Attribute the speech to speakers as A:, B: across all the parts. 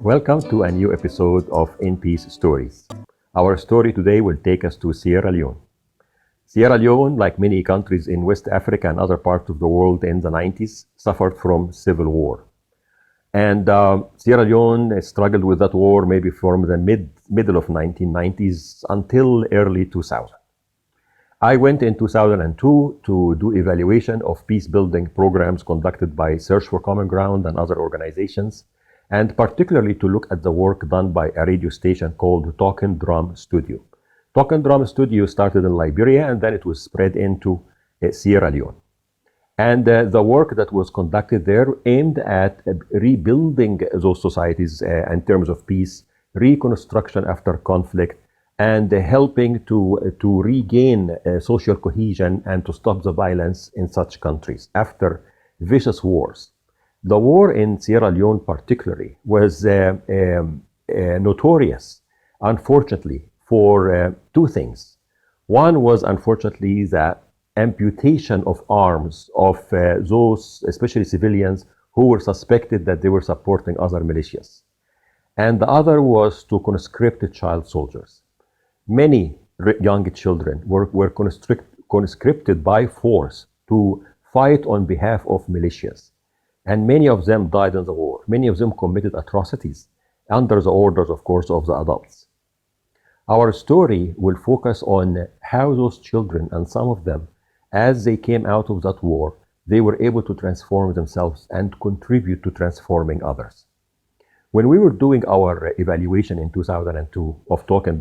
A: Welcome to a new episode of In Peace Stories. Our story today will take us to Sierra Leone. Sierra Leone, like many countries in West Africa and other parts of the world in the 90s, suffered from civil war. And Sierra Leone struggled with that war maybe from the middle of 1990s until early 2000. I went in 2002 to do evaluation of peace-building programs conducted by Search for Common Ground and other organizations, and particularly to look at the work done by a radio station called Talk and Drum Studio. Talk and Drum Studio started in Liberia, and then it was spread into Sierra Leone. And the work that was conducted there aimed at rebuilding those societies in terms of peace, reconstruction after conflict, and helping to regain social cohesion and to stop the violence in such countries after vicious wars. The war in Sierra Leone particularly was notorious, unfortunately, for two things. One was, unfortunately, the amputation of arms of those, especially civilians, who were suspected that they were supporting other militias. And the other was to conscript child soldiers. Many young children were conscripted by force to fight on behalf of militias. And many of them died in the war. Many of them committed atrocities under the orders, of course, of the adults. Our story will focus on how those children, and some of them, as they came out of that war, they were able to transform themselves and contribute to transforming others. When we were doing our evaluation in 2002 of Talk and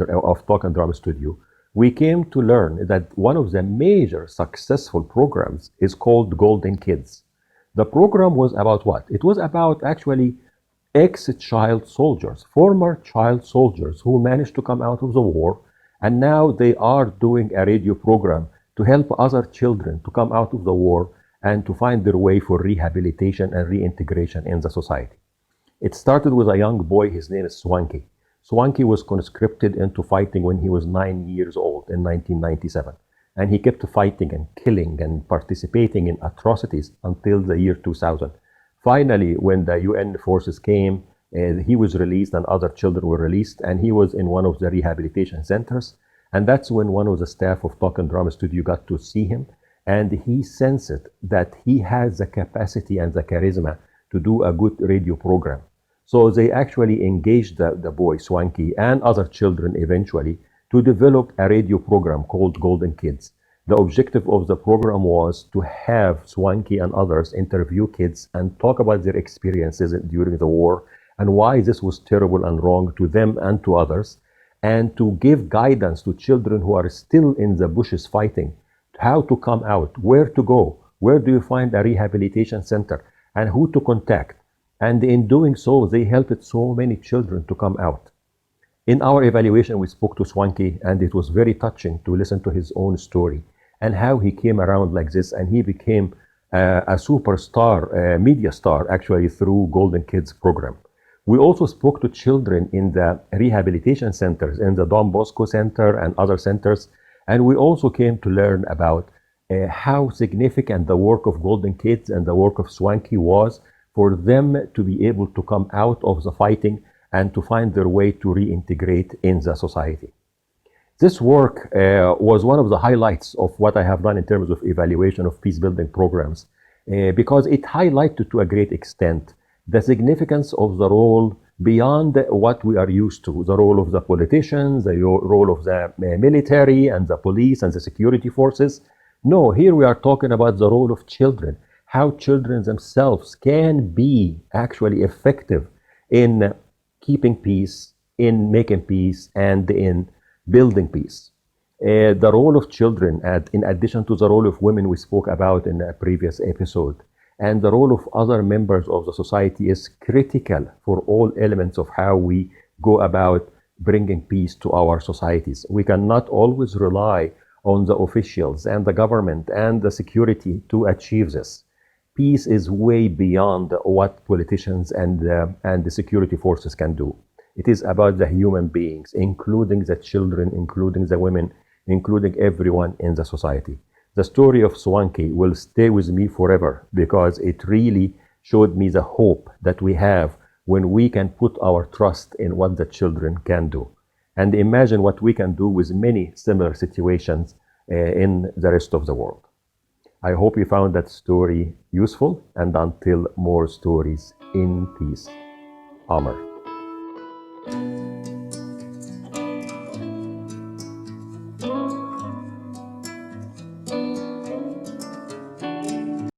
A: Drum Studio, we came to learn that one of the major successful programs is called Golden Kids. The program was about what? It was about actually ex-child soldiers, former child soldiers who managed to come out of the war, and now they are doing a radio program to help other children to come out of the war and to find their way for rehabilitation and reintegration in the society. It started with a young boy, his name is Swanky. Swanky was conscripted into fighting when he was 9 years old in 1997. And he kept fighting and killing and participating in atrocities until the year 2000. Finally, when the UN forces came, he was released and other children were released, and he was in one of the rehabilitation centers. And that's when one of the staff of Talk and Drama Studio got to see him, and he sensed that he has the capacity and the charisma to do a good radio program. So they actually engaged the boy, Swanky, and other children eventually to develop a radio program called Golden Kids. The objective of the program was to have Swanky and others interview kids and talk about their experiences during the war and why this was terrible and wrong to them and to others, and to give guidance to children who are still in the bushes fighting, how to come out, where to go, where do you find a rehabilitation center, and who to contact. And in doing so, they helped so many children to come out. In our evaluation, we spoke to Swanky, and it was very touching to listen to his own story and how he came around like this, and he became a superstar, media star, actually, through Golden Kids program. We also spoke to children in the rehabilitation centers, in the Don Bosco Center and other centers, and we also came to learn about how significant the work of Golden Kids and the work of Swanky was for them to be able to come out of the fighting and to find their way to reintegrate in the society. This work was one of the highlights of what I have done in terms of evaluation of peace-building programs, because it highlighted to a great extent the significance of the role beyond what we are used to, the role of the politicians, the role of the military and the police and the security forces. No, here we are talking about the role of children, how children themselves can be actually effective in keeping peace, in making peace, and in building peace. The role of children, in addition to the role of women we spoke about in a previous episode, and the role of other members of the society is critical for all elements of how we go about bringing peace to our societies. We cannot always rely on the officials and the government and the security to achieve this. Peace is way beyond what politicians and the security forces can do. It is about the human beings, including the children, including the women, including everyone in the society. The story of Swanky will stay with me forever because it really showed me the hope that we have when we can put our trust in what the children can do. And imagine what we can do with many similar situations in the rest of the world. I hope you found that story useful, and until more stories, in peace. Amr.